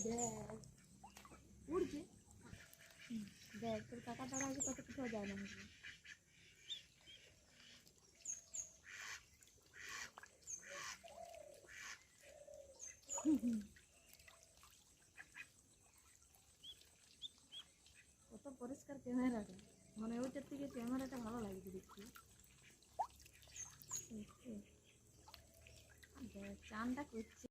দেখ উড়ছে। দেখ তোর কাকা দাঁড়া আছে কত কোথাও যায় না। কত পরিষ্কার ক্যামেরাটা, মানে ওইটার থেকে ক্যামেরাটা ভালো লাগছে দেখছি। দেখ চানটা করছে।